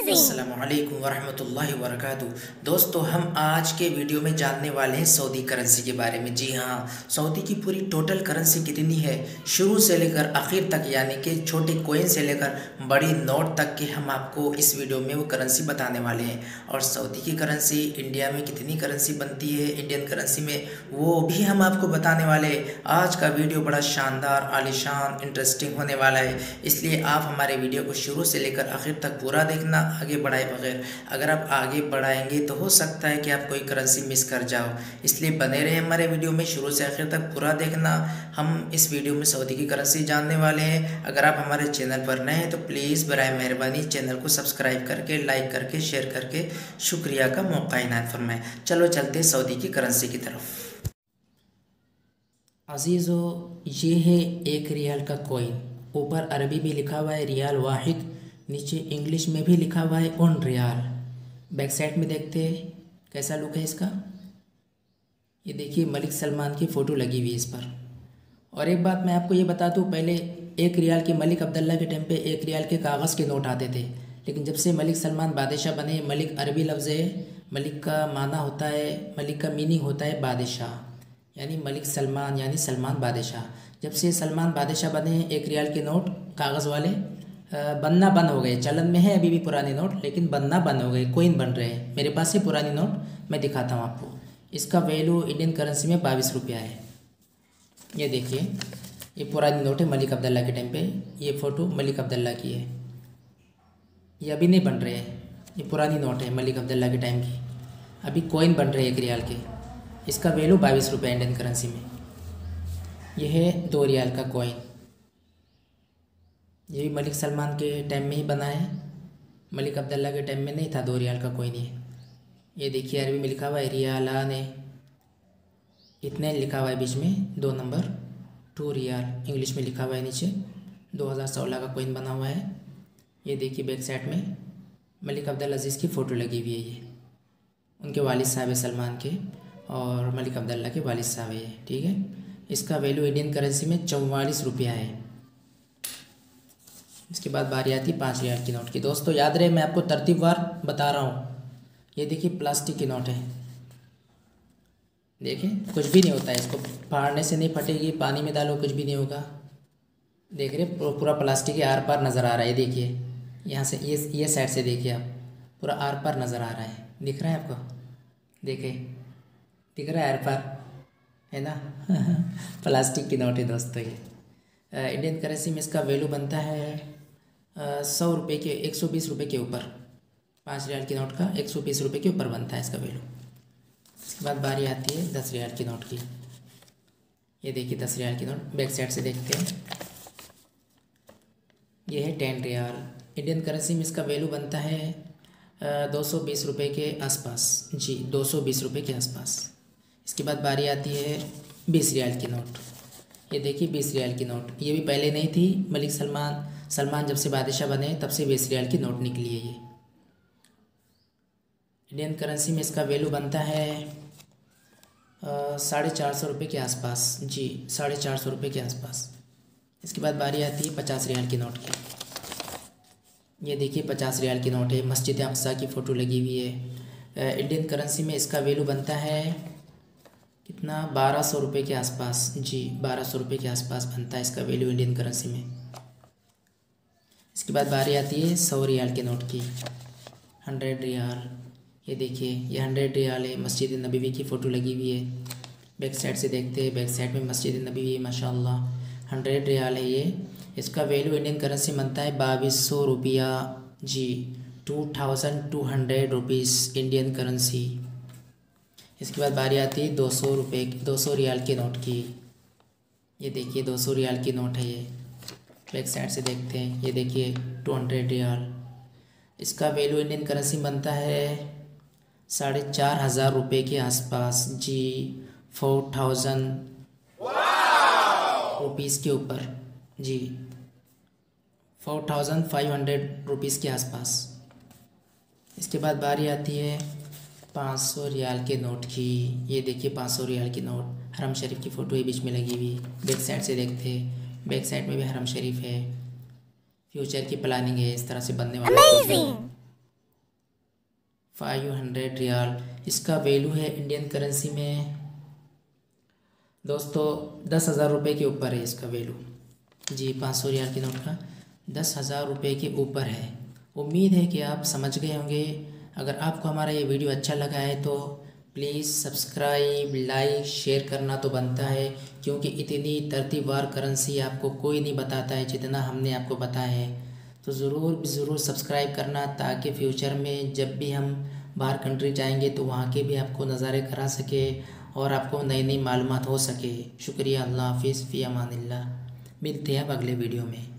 अस्सलामुअलैकुम वरहमतुल्लाहि वबरकातुहू। दोस्तों, हम आज के वीडियो में जानने वाले हैं सऊदी करेंसी के बारे में। जी हाँ, सऊदी की पूरी टोटल करेंसी कितनी है, शुरू से लेकर आखिर तक, यानी कि छोटे कोइन से लेकर बड़ी नोट तक की हम आपको इस वीडियो में वो करेंसी बताने वाले हैं। और सऊदी की करेंसी इंडिया में कितनी करेंसी बनती है इंडियन करेंसी में, वो भी हम आपको बताने वाले हैं। आज का वीडियो बड़ा शानदार, आलीशान, इंटरेस्टिंग होने वाला है, इसलिए आप हमारे वीडियो को शुरू से लेकर आखिर तक पूरा देखना, आगे बढ़ाए बगैर। अगर आप आगे बढ़ाएंगे तो हो सकता है कि आप कोई करेंसी मिस कर जाओ, इसलिए बने रहे हमारे वीडियो में, शुरू से आखिर तक पूरा देखना। हम इस वीडियो में सऊदी की करेंसी जानने वाले हैं। अगर आप हमारे चैनल पर नए हैं तो प्लीज़ बराए मेहरबानी चैनल को सब्सक्राइब करके, लाइक करके, शेयर करके शुक्रिया का मौका इनायत फरमाएं। चलो चलते सऊदी की करेंसी की तरफ। अजीज़ो, ये है 1 रियाल का कोइन। ऊपर अरबी में लिखा हुआ है रियाल वाहिद, नीचे इंग्लिश में भी लिखा हुआ है 1 रियाल। बैक साइड में देखते हैं कैसा लुक है इसका। ये देखिए, मलिक सलमान की फ़ोटो लगी हुई है इस पर। और एक बात मैं आपको ये बता दूँ, पहले 1 रियाल के मलिक अब्दुल्ला के टाइम पे 1 रियाल के कागज़ के नोट आते थे, लेकिन जब से मलिक सलमान बादशाह बने, मलिक अरबी लफ्ज़ है, मलिक का माना होता है, मलिक का मीनिंग होता है बादशाह, यानी मलिक सलमान यानी सलमान बादशाह। जब से सलमान बादशाह बने, 1 रियाल के नोट कागज़ वाले बनना बंद हो गए। चलन में है अभी भी पुराने नोट, लेकिन बनना बंद हो गए, कोइन बन रहे हैं। मेरे पास ही पुरानी नोट मैं दिखाता हूँ आपको। इसका वैल्यू इंडियन करेंसी में 22 रुपया है। ये देखिए, ये पुरानी नोट है मलिक अब्दुल्ला के टाइम पे। ये फ़ोटो मलिक अब्दुल्ला की है, ये अभी नहीं बन रहे हैं, ये पुरानी नोट है मलिक अब्दुल्ला के टाइम की। अभी कोइन बन रहे हैं 1 रियाल के। इसका वैल्यू 22 रुपये इंडियन करेंसी में। यह है 2 रियाल का कोइन, ये भी मलिक सलमान के टाइम में ही बना है, मलिक अब्दुल्ला के टाइम में नहीं था 2 रियाल का कोइन ये देखिए, अरबी में लिखा हुआ है रियाला ने, इतने लिखा हुआ है बीच में 2 नंबर, 2 रियाल इंग्लिश में लिखा हुआ है नीचे। 2016 का कोइन बना हुआ है। ये देखिए, बैक साइड में मलिक अब्दुल अजीज़ की फ़ोटो लगी हुई है। ये उनके वालिद साहब है सलमान के, और मलिक अब्दुल्ला के वालिद साहब है ये, ठीक है। इसका वैल्यू इंडियन करेंसी में 44 रुपया है। इसके बाद बारी आती 5 रियाल की नोट की। दोस्तों याद रहे, मैं आपको तरतीबवार बता रहा हूँ। ये देखिए, प्लास्टिक की नोट है, देखिए कुछ भी नहीं होता है, इसको फाड़ने से नहीं फटेगी, पानी में डालो कुछ भी नहीं होगा। देख रहे, पूरा प्लास्टिक के आर पार नज़र आ रहा है। देखिए यहाँ से, ये साइड से देखिए आप, पूरा आर पार नज़र आ रहा है, दिख रहा है आपको? देखिए, दिख रहा है आर पार, है ना। प्लास्टिक की नोट है दोस्तों ये। इंडियन करेंसी में इसका वैल्यू बनता है 100 रुपये के, 120 रुपये के ऊपर। 5 रियाल की नोट का 120 रुपये के ऊपर बनता है इसका वैल्यू। इसके बाद बारी आती है 10 रियाल की नोट की। ये देखिए 10 रियाल की नोट, बैक साइड से देखते हैं। ये है 10 रियाल। इंडियन करेंसी में इसका वैल्यू बनता है 220 रुपये के आसपास। जी, 220 रुपये के आसपास। इसके बाद बारी आती है 20 रियाल की नोट। ये देखिए 20 रियाल की नोट, ये भी पहले नहीं थी, मलिक सलमान जब से बादशाह बने तब से 20 रियाल की नोट निकली है ये। इंडियन करेंसी में इसका वैल्यू बनता है 450 रुपये के आसपास। जी, 450 रुपये के आसपास। इसके बाद बारी आती है 50 रियाल की नोट की। ये देखिए 50 रियाल की नोट है, मस्जिद अक्सा की फ़ोटो लगी हुई है। इंडियन करेंसी में इसका वैल्यू बनता है कितना, 1200 रुपये के आसपास। जी, 1200 रुपये के आसपास बनता है इसका वैल्यू इंडियन करेंसी में। इसके बाद बारी आती है 100 रियाल के नोट की। 100 रियाल, ये देखिए, ये 100 रियाल है, मस्जिद नबवी की फ़ोटो लगी हुई है। बैक साइड से देखते हैं, बैक साइड में मस्जिद नबवी है माशाल्लाह। 100 रियाल है ये। इसका वैल्यू इंडियन करेंसी बनता है 2200 रुपया। जी, 2200 रुपीज़ इंडियन करेंसी। इसके बाद बारी आती है 200 रियाल के नोट की। ये देखिए 200 रियाल की नोट है ये, बैक साइड से देखते हैं। ये देखिए 200 रियाल। इसका वैल्यू इंडियन करेंसी बनता है 4500 रुपये के आसपास। जी, 4000 रुपीज़ के ऊपर। जी, 4500 रुपीज़ के आसपास। इसके बाद बारी आती है 500 रियाल के नोट की। ये देखिए 500 रियाल की नोट, हरम शरीफ की फ़ोटो है बीच में लगी हुई। बैक साइड से देखते हैं, बैक साइड में भी हरम शरीफ है। फ्यूचर की प्लानिंग है इस तरह से बनने वाला। 500 रियाल। इसका वैल्यू है इंडियन करेंसी में दोस्तों 10,000 रुपये के ऊपर है इसका वैल्यू। जी 500 रियाल के नोट का 10,000 रुपये के ऊपर है। उम्मीद है कि आप समझ गए होंगे। अगर आपको हमारा ये वीडियो अच्छा लगा है तो प्लीज़ सब्सक्राइब, लाइक, शेयर करना तो बनता है, क्योंकि इतनी तरतीबवार करेंसी आपको कोई नहीं बताता है जितना हमने आपको बताया है। तो ज़रूर सब्सक्राइब करना, ताकि फ्यूचर में जब भी हम बाहर कंट्री जाएंगे तो वहाँ के भी आपको नज़ारे करा सके और आपको नई नई मालूमात हो सके। शुक्रिया। अल्लाह हाफिज़, फ़ी अमानिल्लाह। मिलते हैं अब अगले वीडियो में।